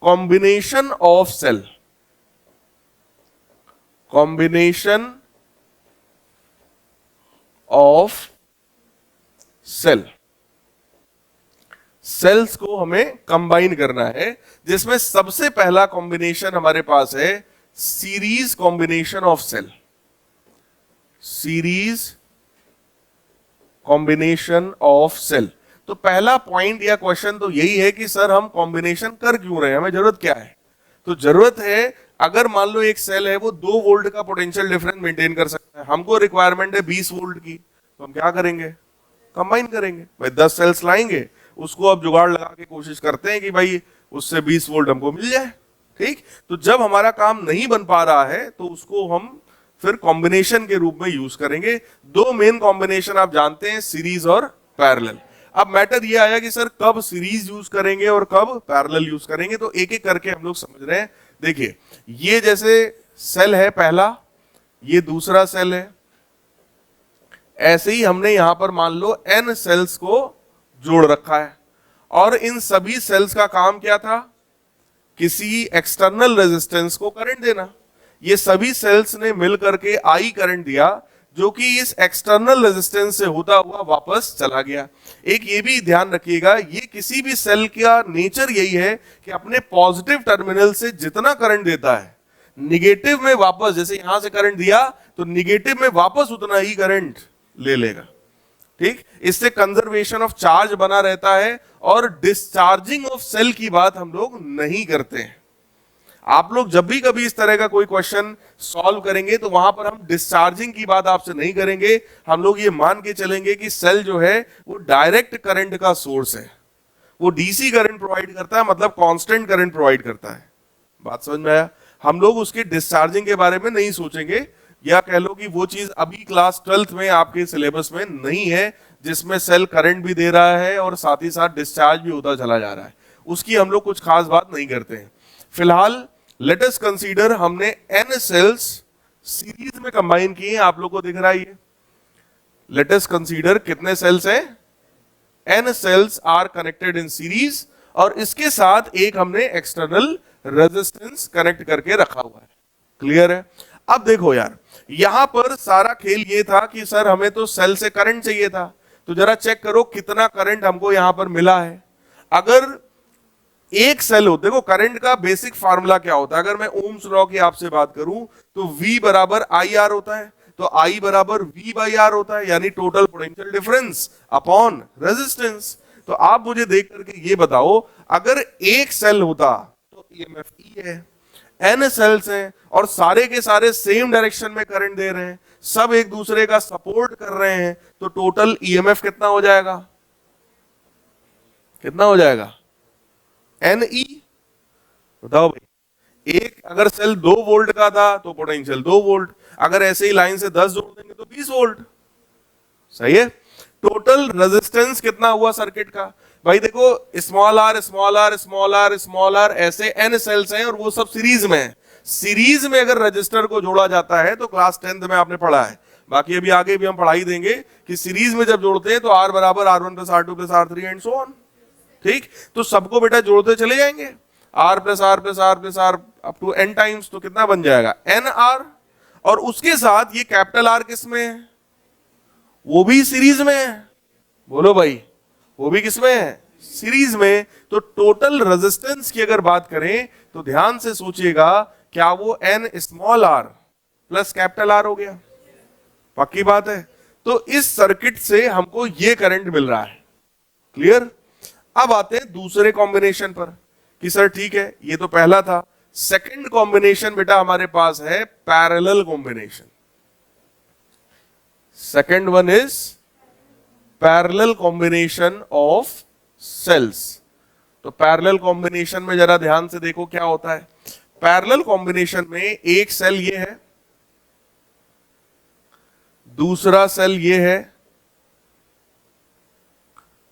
Combination of cell, combination of cell, cells को हमें combine करना है, जिसमें सबसे पहला कॉम्बिनेशन हमारे पास है series combination of cell, series combination of cell. तो पहला पॉइंट या क्वेश्चन तो यही है कि सर हम कॉम्बिनेशन कर क्यों रहे हैं, हमें जरूरत क्या है? तो जरूरत है, अगर मान लो एक सेल है वो 2 वोल्ट का पोटेंशियल डिफरेंस मेंटेन कर सकता है, हमको रिक्वायरमेंट है 20 वोल्ट की, तो हम क्या करेंगे? कंबाइन करेंगे। भाई 10 सेल्स लाएंगे, उसको अब जुगाड़ लगा के कोशिश करते हैं कि भाई उससे 20 वोल्ट हमको मिल जाए। ठीक, तो जब हमारा काम नहीं बन पा रहा है तो उसको हम फिर कॉम्बिनेशन के रूप में यूज करेंगे। 2 मेन कॉम्बिनेशन आप जानते हैं, सीरीज और पैरेलल। अब मैटर ये आया कि सर कब सीरीज यूज करेंगे और कब पैरेलल यूज करेंगे, तो एक एक करके हम लोग समझ रहे हैं। देखिए, ये जैसे सेल है पहला, ये दूसरा सेल है, ऐसे ही हमने यहां पर मान लो n सेल्स को जोड़ रखा है, और इन सभी सेल्स का काम क्या था? किसी एक्सटर्नल रेजिस्टेंस को करंट देना। ये सभी सेल्स ने मिलकर के I करंट दिया, जो कि इस एक्सटर्नल रेजिस्टेंस से होता हुआ वापस चला गया। एक ये भी ध्यान रखिएगा, ये किसी भी सेल का नेचर यही है कि अपने पॉजिटिव टर्मिनल से जितना करंट देता है, निगेटिव में वापस, जैसे यहां से करंट दिया तो निगेटिव में वापस उतना ही करंट ले लेगा। ठीक, इससे कंजर्वेशन ऑफ चार्ज बना रहता है, और डिस्चार्जिंग ऑफ सेल की बात हम लोग नहीं करते हैं। आप लोग जब भी कभी इस तरह का कोई क्वेश्चन सॉल्व करेंगे तो वहां पर हम डिस्चार्जिंग की बात आपसे नहीं करेंगे। हम लोग ये मान के चलेंगे कि सेल जो है वो डायरेक्ट करंट का सोर्स है, वो डीसी करंट प्रोवाइड करता है, मतलब कांस्टेंट करंट प्रोवाइड करता है। बात समझ में आया? हम लोग उसके डिस्चार्जिंग के बारे में नहीं सोचेंगे, या कह लो कि वो चीज अभी क्लास 12th में आपके सिलेबस में नहीं है, जिसमें सेल करंट भी दे रहा है और साथ ही साथ डिस्चार्ज भी होता चला जा रहा है। उसकी हम लोग कुछ खास बात नहीं करते हैं। फिलहाल लेट अस कंसीडर, हमने n सेल्स सीरीज में कंबाइन किए हैं, आप लोग को दिख रहा है ये। लेट अस कंसीडर कितने सेल्स हैं? n cells are connected in series, और इसके साथ एक हमने एक्सटर्नल रेजिस्टेंस कनेक्ट करके रखा हुआ है। क्लियर है? अब देखो यार, यहां पर सारा खेल ये था कि सर हमें तो सेल से करंट चाहिए था, तो जरा चेक करो कितना करंट हमको यहां पर मिला है। अगर एक सेल हो, देखो करंट का बेसिक फार्मूला क्या होता है, अगर मैं ओम्स लॉ की आपसे बात करूं तो V बराबर IR होता है, तो I बराबर V बाई R होता है, यानी total potential difference upon resistance. तो आप मुझे देख करके ये बताओ, अगर एक सेल होता तो EMF E है, n सेल्स हैं और सारे के सारे सेम डायरेक्शन में करंट दे रहे हैं, सब एक दूसरे का सपोर्ट कर रहे हैं, तो टोटल EMF कितना हो जाएगा? कितना हो जाएगा? NE। बताओ भाई, एक अगर सेल 2 वोल्ट का था तो पोटेंशियल 2 वोल्ट, अगर ऐसे ही लाइन से 10 जोड़ देंगे तो 20 वोल्ट। सही है? टोटल रेजिस्टेंस कितना हुआ सर्किट का? भाई देखो, small are small are small are small are, ऐसे n सेल्स हैं और वो सब सीरीज में है। सीरीज में अगर रजिस्टर को जोड़ा जाता है तो क्लास 10th में आपने पढ़ा है, बाकी अभी आगे भी हम पढ़ाई देंगे कि सीरीज में जब जोड़ते हैं तो R बराबर R1 plus R2 plus R3 and so on. ठीक, तो सबको बेटा जोड़ते चले जाएंगे, R plus R plus R plus R up to n times, तो कितना बन जाएगा? NR। और उसके साथ ये कैपिटल R किस में है? वो भी सीरीज में है। बोलो भाई, वो भी किस में है? सीरीज में। तो टोटल रेजिस्टेंस की अगर बात करें तो ध्यान से सोचिएगा, क्या वो n small r plus capital R हो गया? पक्की बात है। तो इस सर्किट से हमको ये करंट मिल रहा है। क्लियर? अब आते हैं दूसरे कॉम्बिनेशन पर कि सर ठीक है, ये तो पहला था। सेकंड कॉम्बिनेशन बेटा हमारे पास है parallel combination. Second one is parallel combination of cells. तो पैरेलल कॉम्बिनेशन में जरा ध्यान से देखो क्या होता है। पैरेलल कॉम्बिनेशन में एक सेल ये है, दूसरा सेल ये है,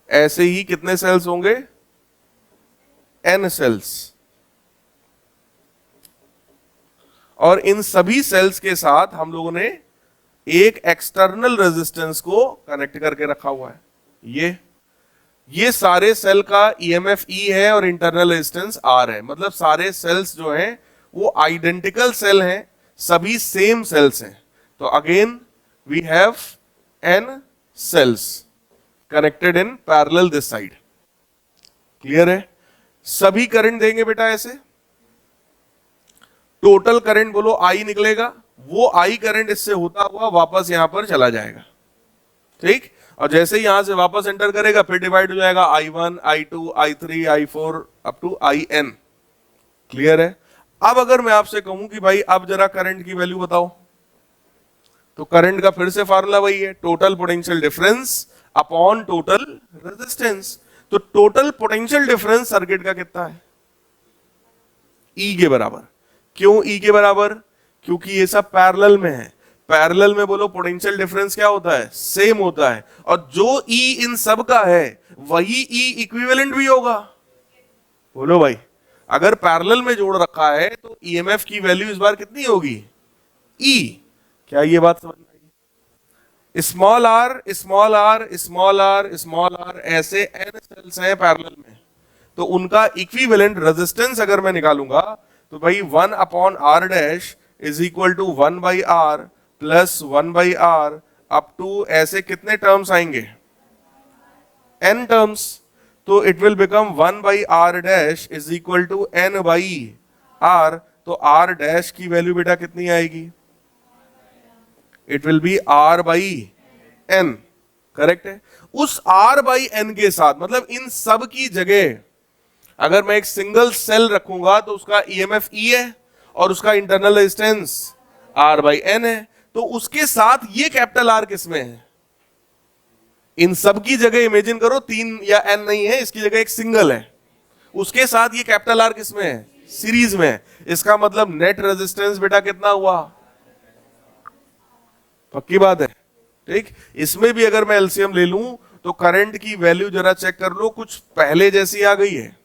ऐसे ही कितने सेल्स होंगे? n cells. और इन सभी सेल्स के साथ हम लोगों ने एक एक्सटर्नल रेजिस्टेंस को कनेक्ट करके रखा हुआ है। ये ये सारे सेल का ईएमएफ ई है और इंटरनल रेजिस्टेंस आर है, मतलब सारे सेल्स जो हैं वो आइडेंटिकल सेल हैं, सभी सेम सेल्स हैं। तो again we have N cells connected in parallel this side. Clear है? सभी करंट देंगे बेटा ऐसे, टोटल करंट बोलो आई निकलेगा, वो आई करंट इससे होता हुआ वापस यहां पर चला जाएगा, ठीक। और जैसे ही यहां से वापस एंटर करेगा फिर डिवाइड हो जाएगा I1, I2, I3, I4 up to IN। Clear है? अब अगर मैं आपसे कहूं कि भाई अब जरा करंट की वैल्यू बताओ, तो करंट का फिर से फार्मूला वही है, total potential difference upon total resistance. तो टोटल पोटेंशियल डिफरेंस सर्किट का कितना है? ई के बराबर। क्यों ई के बराबर? क्योंकि ये सब पैरेलल में है। पैरेलल में बोलो पोटेंशियल डिफरेंस क्या होता है? सेम होता है। और जो ई इन सब का है वही ई इक्विवेलेंट भी होगा। बोलो भाई, अगर पैरेलल में जोड़ रखा है तो ईएमएफ की वैल्यू इस बार कितनी होगी? ई। क्या ये बात समझ में आई? Small are small are small are small are ऐसे एन सेल्स हैं पैरेलल में, तो उनका इक्विवेलेंट रेजिस्टेंस अगर मैं निकालूंगा तो भाई 1 upon R dash is equal to 1 by R plus 1 by R up to ऐसे कितने टर्म्स आएंगे? n terms. तो it will become 1 by R dash is equal to n by R. तो r डैश की वैल्यू बेटा कितनी आएगी? It will be r by n। Correct है? उस r बाई n के साथ, मतलब इन सब की जगह अगर मैं एक सिंगल सेल रखूंगा तो उसका ईएमएफ ई है और उसका internal resistance R by N है, तो उसके साथ ये कैपिटल R किसमें है? इन सब की जगह इमेजिन करो 3 या N नहीं है, इसकी जगह एक सिंगल है, उसके साथ ये कैपिटल R किसमें है? सीरीज में है। इसका मतलब नेट रेजिस्टेंस बेटा कितना हुआ? पक्की बात है, ठीक। इसमें भी अगर मैं एलसीएम ले लूं तो करंट की वैल्यू जरा चेक कर लो, कुछ पहले जैसी आ गई है।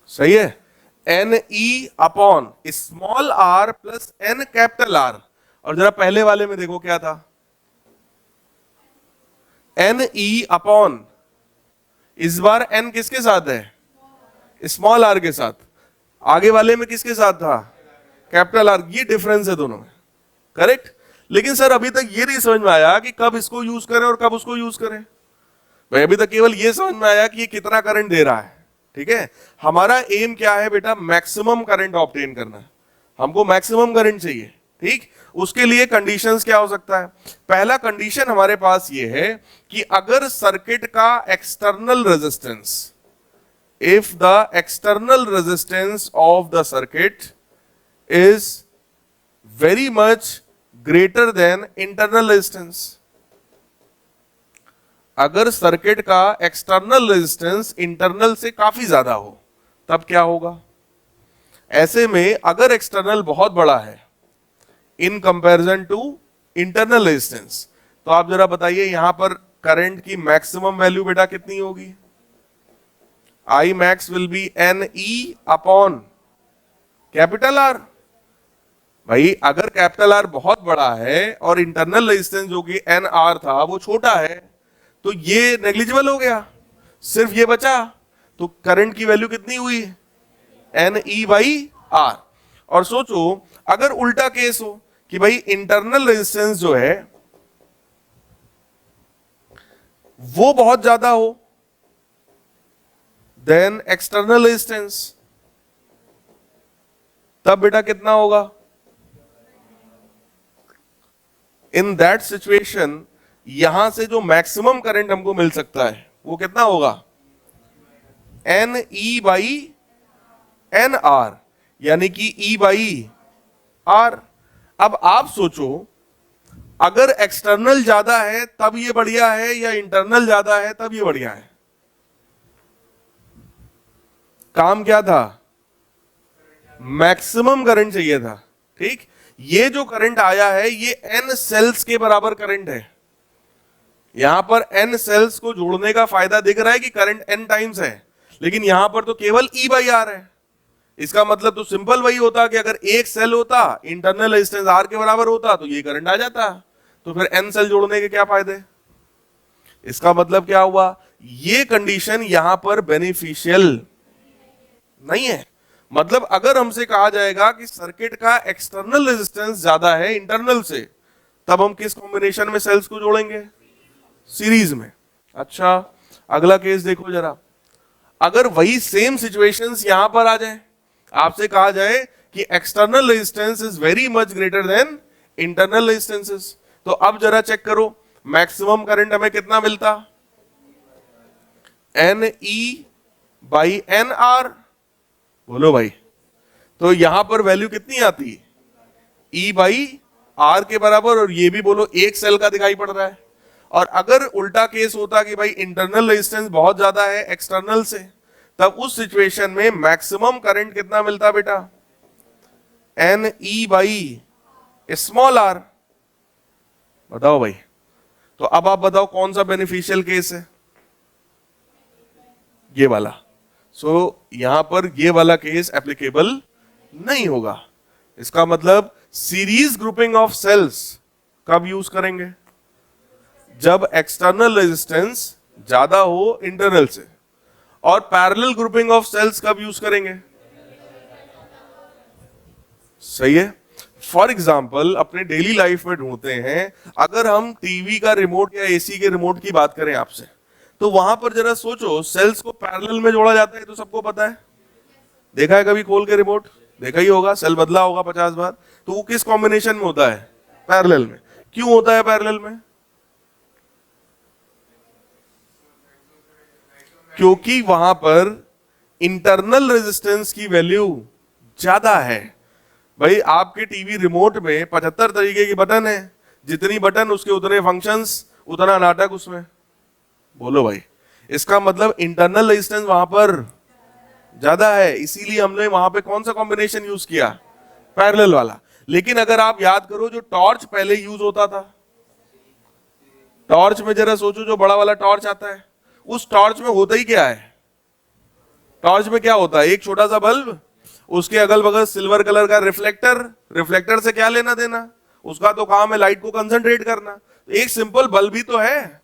सही है? N E upon small r plus N capital R. और जरा पहले वाले में देखो क्या था? एन ई अपॉन, इस बार एन किसके साथ है? स्मॉल आर के साथ। आगे वाले में किसके साथ था? Capital R. ये डिफरेंस है दोनों में, करेक्ट। लेकिन सर अभी तक ये नहीं समझ में आया कि कब इसको यूज करें और कब उसको यूज करें। भाई अभी तक केवल ये समझ में आया कि ये कितना करंट दे रहा है, ठीक है। हमारा एम क्या है बेटा? मैक्सिमम करंट ऑब्टेन करना है, हमको मैक्सिमम करंट चाहिए, ठीक। उसके लिए कंडीशंस क्या हो सकता है? पहला कंडीशन हमारे पास ये है कि अगर सर्किट का external resistance, if the external resistance of the circuit is very much greater than internal resistance। अगर सर्किट का एक्सटर्नल रेजिस्टेंस इंटरनल से काफी ज्यादा हो तब क्या होगा? ऐसे में अगर एक्सटर्नल बहुत बड़ा है in comparison to internal resistance, तो आप जरा बताइए यहां पर करंट की मैक्सिमम वैल्यू बेटा कितनी होगी? I max will be NE upon capital R. भाई अगर कैपिटल आर बहुत बड़ा है और इंटरनल रेजिस्टेंस जो कि एन आर था वो छोटा है, तो ये नेग्लिजिबल हो गया, सिर्फ ये बचा। तो करंट की वैल्यू कितनी हुई? N E by R. और सोचो अगर उल्टा केस हो कि भाई इंटरनल रेजिस्टेंस जो है वो बहुत ज्यादा हो देन एक्सटर्नल रेजिस्टेंस, तब बेटा कितना होगा? इन दैट सिचुएशन यहां से जो मैक्सिमम करंट हमको मिल सकता है वो कितना होगा? N E by N R, यानी कि ई बाई आर। अब आप सोचो अगर एक्सटर्नल ज्यादा है तब ये बढ़िया है या इंटरनल ज्यादा है तब ये बढ़िया है? काम क्या था? मैक्सिमम करंट चाहिए था, ठीक। ये जो करंट आया है ये n सेल्स के बराबर करंट है। यहां पर n सेल्स को जोड़ने का फायदा दिख रहा है कि करंट n टाइम्स है, लेकिन यहां पर तो केवल E बाई आर है। इसका मतलब तो सिंपल वही होता कि अगर एक सेल होता, इंटरनल रेजिस्टेंस R के बराबर होता, तो ये करंट आ जाता। तो फिर n सेल जोड़ने के क्या फायदे? इसका मतलब क्या हुआ, ये कंडीशन यहां पर बेनिफिशियल नहीं है। मतलब अगर हमसे कहा जाएगा कि सर्किट का एक्सटर्नल रेजिस्टेंस ज्यादा है इंटरनल से, तब हम किस कॉम्बिनेशन में सेल्स को जोड़ेंगे? सीरीज में। अच्छा, अगला केस देखो जरा। अगर वही सेम सिचुएशंस यहां पर आ जाए, आपसे कहा जाए कि external resistance is very much greater than internal resistances, तो अब जरा चेक करो, मैक्सिमम करंट हमें कितना मिलता? NE/NR। बोलो भाई, तो यहां पर वैल्यू कितनी आती? E/R के बराबर, और ये भी बोलो एक सेल का दिखाई पड़ रहा है। और अगर उल्टा केस होता कि भाई इंटरनल रेजिस्टेंस बहुत ज्यादा है एक्सटर्नल से, तब उस सिचुएशन में मैक्सिमम करंट कितना मिलता बेटा? NE/r। बताओ भाई, तो अब आप बताओ कौन सा बेनिफिशियल केस है? ये वाला। सो यहां पर ये वाला केस एप्लीकेबल नहीं होगा। इसका मतलब सीरीज ग्रुपिंग ऑफ सेल्स कब यूज करेंगे? जब एक्सटर्नल रेजिस्टेंस ज्यादा हो इंटरनल से। और पैरेलल ग्रुपिंग ऑफ सेल्स कब यूज करेंगे? सही है। फॉर एग्जाम्पल अपने डेली लाइफ में ढूंढते हैं, अगर हम टीवी का रिमोट या एसी के रिमोट की बात करें आपसे, तो वहां पर जरा सोचो, सेल्स को पैरेलल में जोड़ा जाता है, तो सबको पता है, देखा है कभी खोल के रिमोट? देखा ही होगा, सेल बदला होगा 50 बार। तो वो किस कॉम्बिनेशन में होता है? पैरेलल में। क्यों होता है पैरेलल में? क्योंकि वहां पर इंटरनल रेजिस्टेंस की वैल्यू ज्यादा है। भाई आपके टीवी रिमोट में 75 तरीके की बटन है, जितनी बटन उसके उतने फंक्शंस, उतना नाटक उसमें। बोलो भाई, इसका मतलब इंटरनल रेजिस्टेंस वहां पर ज्यादा है, इसीलिए हमने वहां पे कौन सा कॉम्बिनेशन यूज किया? पैरेलल वाला। लेकिन अगर आप याद करो, जो टॉर्च पहले यूज होता था, टॉर्च में जरा सोचो, जो बड़ा वाला टॉर्च आता है, उस टॉर्च में होता ही क्या है? टॉर्च में क्या होता है? एक छोटा सा बल्ब, उसके अगल बगल सिल्वर कलर का रिफ्लेक्टर। रिफ्लेक्टर से क्या लेना देना? उसका तो काम है लाइट को कंसंट्रेट करना। तो एक सिंपल बल्ब ही तो है।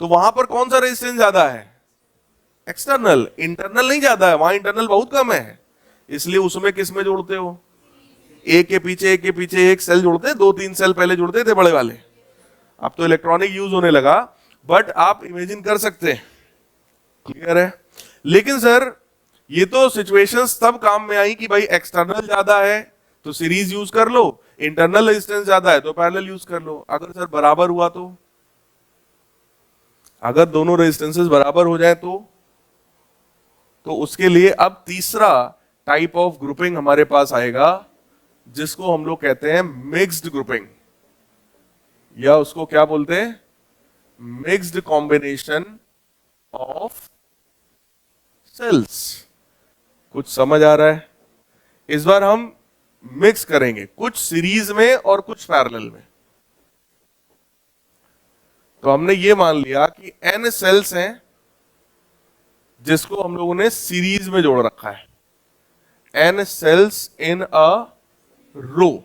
तो वहां पर कौन सा रेजिस्टेंस ज्यादा है? एक्सटर्नल। इंटरनल नहीं ज्यादा है, वहां इंटरनल बहुत कम है। इसलिए उसमें किस में जोड़ते हो? एक के पीछे एक के पीछे एक सेल जोड़ते हैं, 2-3 सेल पहले जुड़ते थे बड़े वाले, अब तो इलेक्ट्रॉनिक यूज होने लगा, बट आप इमेजिन कर सकते हैं। क्लियर है? लेकिन सर ये तो सिचुएशंस तब काम में आई कि भाई एक्सटर्नल ज्यादा है तो सीरीज यूज कर लो, इंटरनल रेजिस्टेंस ज्यादा है तो पैरेलल यूज कर लो। अगर सर बराबर हुआ तो, अगर दोनों रेजिस्टेंसेस बराबर हो जाए तो उसके लिए अब तीसरा टाइप ऑफ ग्रुपिंग हमारे पास आएगा, जिसको हम लोग कहते हैं मिक्स्ड ग्रुपिंग, या उसको क्या बोलते हैं? Mixed combination of cells. कुछ समझ आ रहा है? इस बार हम मिक्स करेंगे, कुछ सीरीज में और कुछ पैरेलल में। तो हमने ये मान लिया कि n सेल्स हैं जिसको हम लोगों ने सीरीज में जोड़ रखा है। n सेल्स इन अ रो।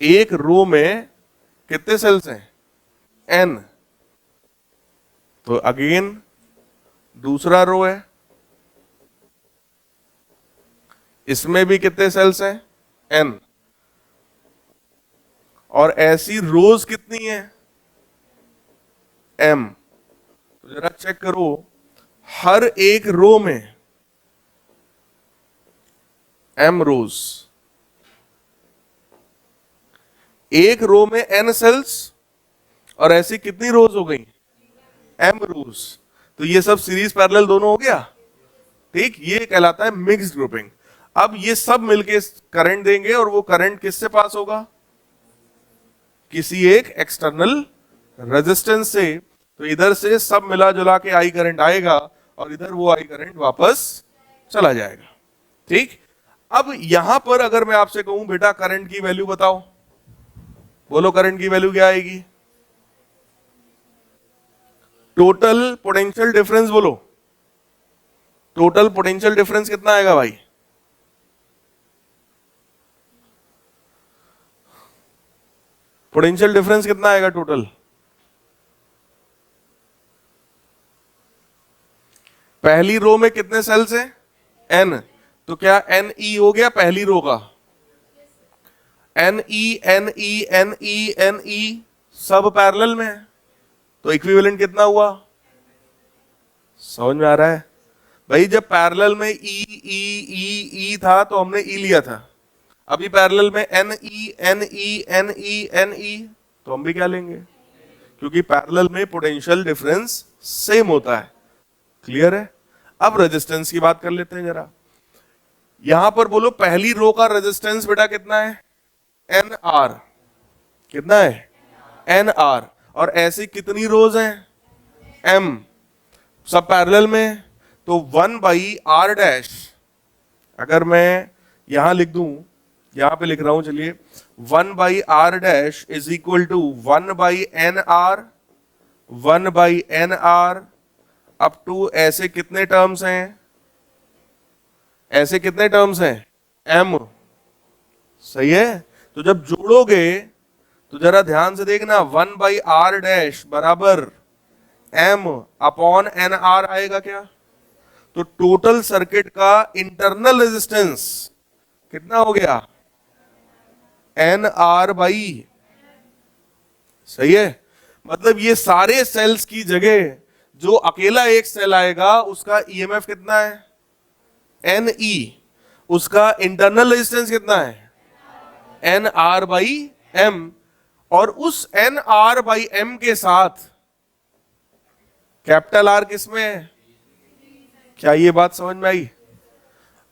एक रो में कितने सेल्स हैं? n। तो अगेन दूसरा रो है, इसमें भी कितने सेल्स हैं? n। और ऐसी रोज कितनी है? m। तो जरा चेक करो, हर एक रो में m रोज। एक रो में n सेल्स, और ऐसी कितनी रोज हो गई? m रोज। तो ये सब सीरीज पैरेलल दोनों हो गया। ठीक, ये कहलाता है मिक्स्ड ग्रुपिंग। अब ये सब मिलके करंट देंगे, और वो करंट किससे पास होगा? किसी एक एक्सटर्नल रेजिस्टेंस से। तो इधर से सब मिला जुला के आई करंट आएगा, और इधर वो आई करंट वापस चला जाएगा। ठीक, अब यहां पर अगर मैं आपसे कहूं बेटा करंट की वैल्यू बताओ, बोलो करंट की वैल्यू क्या आएगी? टोटल पोटेंशियल डिफरेंस बोलो, टोटल पोटेंशियल डिफरेंस कितना आएगा भाई? पोटेंशियल डिफरेंस कितना आएगा टोटल? पहली रो में कितने सेल्स हैं? n। तो क्या एन ई हो गया पहली रो का? N E N E N E N E सब पैरेलल में है, तो इक्विवेलेंट कितना हुआ? समझ में आ रहा है भाई? जब पैरेलल में ई ई ई ई था तो हमने ई लिया था, अभी पैरेलल में N E N E N E N E, तो हम भी क्या लेंगे? क्योंकि पैरेलल में पोटेंशियल डिफरेंस सेम होता है। क्लियर है? अब रेजिस्टेंस की बात कर लेते हैं जरा। यहां पर बोलो पहली रो का रेजिस्टेंस बेटा कितना है? N R. कितना है? N R. और ऐसी कितनी रोज हैं? एम। सब पैरेलल में, तो 1/r डैश, अगर मैं यहां लिख दूं, यहां पे लिख रहा हूं, चलिए 1/r dash is equal to 1/nr 1/nr up to ऐसे कितने टर्म्स हैं? ऐसे कितने टर्म्स हैं? m। सही है? तो जब जोड़ोगे तो जरा ध्यान से देखना, 1/r डैश बराबर m अपॉन एन आर आएगा क्या? तो टोटल सर्किट का इंटरनल रेजिस्टेंस कितना हो गया? N R by. सही है? मतलब ये सारे सेल्स की जगह जो अकेला एक सेल आएगा उसका ईएमएफ कितना है? N E. उसका इंटरनल रेजिस्टेंस कितना है? N R by M. और उस एन आर बाई एम के साथ कैपिटल आर किसमें है? क्या ये बात समझ में आई?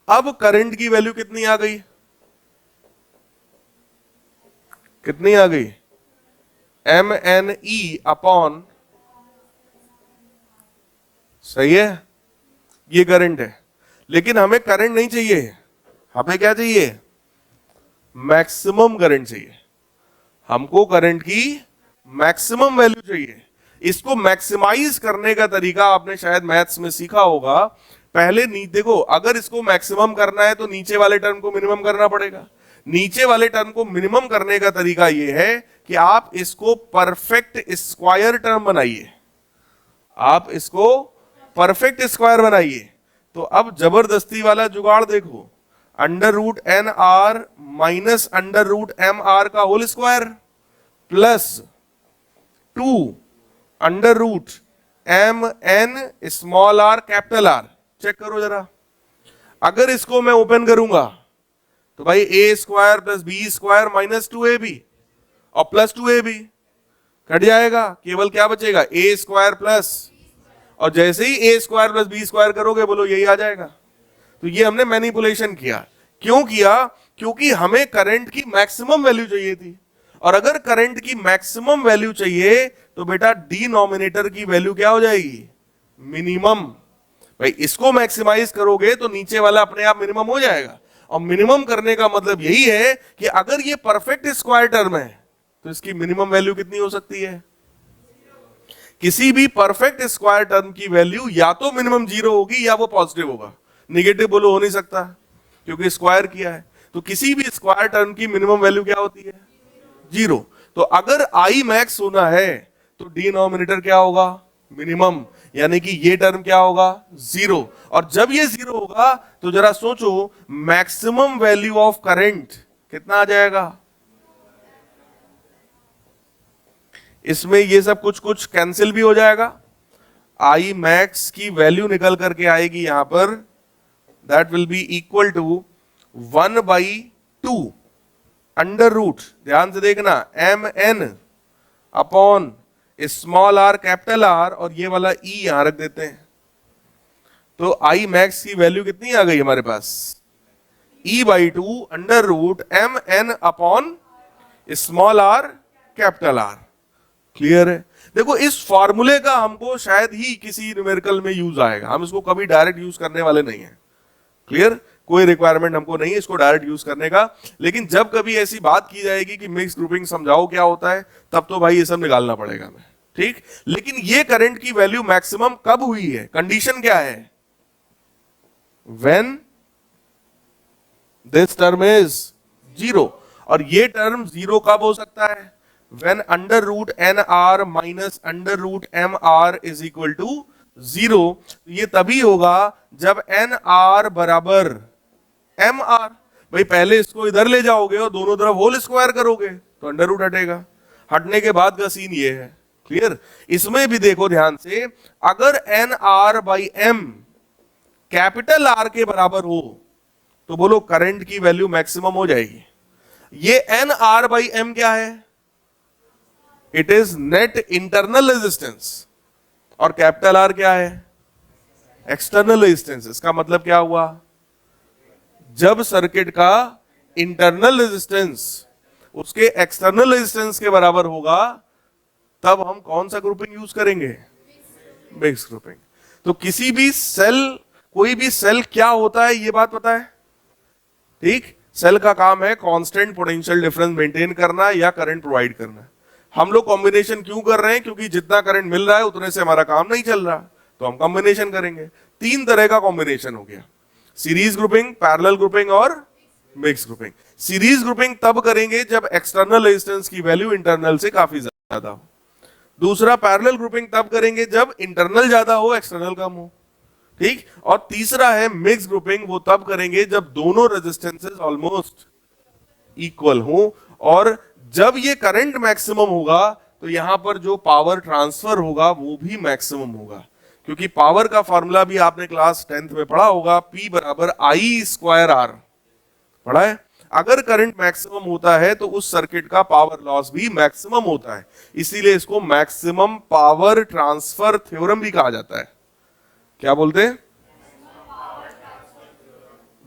अब करंट की वैल्यू कितनी आ गई? कितनी आ गई? एम एन ई अपॉन, सही है? ये करंट है। लेकिन हमें करंट नहीं चाहिए, हमें क्या चाहिए? मैक्सिमम करंट चाहिए। हमको करंट की मैक्सिमम वैल्यू चाहिए। इसको मैक्सिमाइज करने का तरीका आपने शायद मैथ्स में सीखा होगा। पहले देखो, अगर इसको मैक्सिमम करना है तो नीचे वाले टर्म को मिनिमम करना पड़ेगा। नीचे वाले टर्म को मिनिमम करने का तरीका यह है कि आप इसको परफेक्ट स्क्वायर टर्म बनाइए। आप इसको परफेक्ट स्क्वायर बनाइए। तो अब जबरदस्ती वाला जुगाड़ देखो, under root N R minus under root M R का whole square plus 2 under root M N small are capital R. Check करो जरा, अगर इसको मैं ओपन करूंगा तो भाई A square plus B square minus 2ab और प्लस 2ab कट जाएगा, केवल क्या बचेगा? ए स्क्वायर प्लस, और जैसे ही ए स्क्वायर प्लस बी स्क्वायर करोगे बोलो यही आ जाएगा। तो ये हमने मैनिपुलेशन किया। क्यों किया? क्योंकि हमें करंट की मैक्सिमम वैल्यू चाहिए थी, और अगर करंट की मैक्सिमम वैल्यू चाहिए तो बेटा डिनोमिनेटर की वैल्यू क्या हो जाएगी? मिनिमम। भाई इसको मैक्सिमाइज करोगे तो नीचे वाला अपने आप मिनिमम हो जाएगा। और मिनिमम करने का मतलब यही है कि अगर ये परफेक्ट स्क्वायर टर्म है तो इसकी मिनिमम वैल्यू कितनी हो सकती है? किसी भी परफेक्ट स्क्वायर टर्म की वैल्यू या तो मिनिमम 0 होगी या वो पॉजिटिव होगा। निगेटिव बोलो हो नहीं सकता क्योंकि स्क्वायर किया है। तो किसी भी स्क्वायर टर्म की मिनिमम वैल्यू क्या होती है? 0। तो अगर आई मैक्स होना है तो डिनोमिनेटर क्या होगा? मिनिमम। यानी कि ये टर्म क्या होगा? 0। और जब ये 0 होगा तो जरा सोचो, मैक्सिमम वैल्यू ऑफ करंट कितना आ जाएगा? इसमें ये सब कुछ कुछ कैंसिल भी हो जाएगा। आई मैक्स की वैल्यू निकल करके आएगी यहां पर, that will be equal to 1/2 under root, ध्यान से देखना, M N upon small are capital R, और ये वाला ई यहां रख देते हैं। तो आई मैक्स की वैल्यू कितनी आ गई हमारे पास? E/2 under root M N upon small are capital R. Clear है? देखो इस फॉर्मूले का हमको शायद ही किसी न्यूमेरिकल में यूज आएगा, हम इसको कभी डायरेक्ट यूज करने वाले नहीं है। क्लियर? कोई रिक्वायरमेंट हमको नहीं है इसको डायरेक्ट यूज करने का। लेकिन जब कभी ऐसी बात की जाएगी कि मिक्स ग्रुपिंग समझाओ क्या होता है, तब तो भाई ये सब निकालना पड़ेगा हमें। ठीक? लेकिन ये करंट की वैल्यू मैक्सिमम कब हुई है? कंडीशन क्या है? When this term is 0। और ये टर्म 0 कब हो सकता है? When under root N R minus under root M R is equal to 0, ये तभी होगा जब एन आर बराबर एम आर। भाई पहले इसको इधर ले जाओगे और दोनों तरफ होल स्क्वायर करोगे तो अंडर रूट हटेगा। हटने के बाद का सीन ये है, क्लियर। इसमें भी देखो ध्यान से, अगर N R by M capital R के बराबर हो तो बोलो करंट की वैल्यू मैक्सिमम हो जाएगी। ये एन आर बाई एम क्या है? It is net internal resistance, और कैपिटल आर क्या है? External resistance. इसका मतलब क्या हुआ? जब सर्किट का इंटरनल रेजिस्टेंस उसके एक्सटर्नल रेजिस्टेंस के बराबर होगा तब हम कौन सा ग्रुपिंग यूज करेंगे? Mix grouping. तो किसी भी सेल, कोई भी सेल क्या होता है ये बात पता है, ठीक। सेल का काम है कांस्टेंट पोटेंशियल डिफरेंस मेंटेन करना या करंट प्रोवाइड करना। हम लोग कॉम्बिनेशन क्यों कर रहे हैं? क्योंकि जितना करंट मिल रहा है उतने से हमारा काम नहीं चल रहा, तो हम कॉम्बिनेशन करेंगे। 3 तरह का कॉम्बिनेशन हो गया, सीरीज ग्रुपिंग, पैरेलल ग्रुपिंग और मिक्स ग्रुपिंग। सीरीज ग्रुपिंग तब करेंगे जब एक्सटर्नल रेजिस्टेंस की वैल्यू इंटरनल से काफी ज्यादा हो। दूसरा पैरेलल ग्रुपिंग तब करेंगे जब इंटरनल ज्यादा हो एक्सटर्नल कम हो, ठीक। और तीसरा है मिक्स ग्रुपिंग, वो तब करेंगे जब दोनों रेजिस्टेंसेस ऑलमोस्ट इक्वल हो, और जब ये करंट मैक्सिमम होगा तो यहां पर जो पावर ट्रांसफर होगा वो भी मैक्सिमम होगा। क्योंकि पावर का फॉर्मूला भी आपने क्लास 10th में पढ़ा होगा, P बराबर I स्क्वायर R, पढ़ा है। अगर करंट मैक्सिमम होता है तो उस सर्किट का पावर लॉस भी मैक्सिमम होता है, इसीलिए इसको मैक्सिमम पावर ट्रांसफर थ्योरम भी कहा जाता है। क्या बोलते हैं?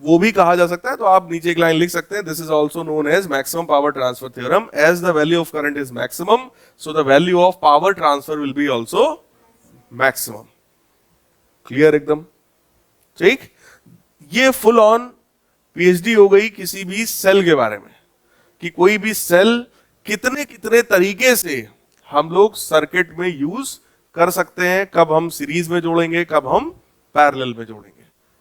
वो भी कहा जा सकता है। तो आप नीचे एक लाइन लिख सकते हैं, this is also known as maximum power transfer theorem, as the value of current is maximum so the value of power transfer will be also maximum. Clear एकदम, ठीक। ये फुल ऑन पीएचडी हो गई किसी भी सेल के बारे में, कि कोई भी सेल कितने कितने तरीके से हम लोग सर्किट में यूज कर सकते हैं, कब हम सीरीज में जोड़ेंगे, कब हम पैरेलल में जोड़ेंगे।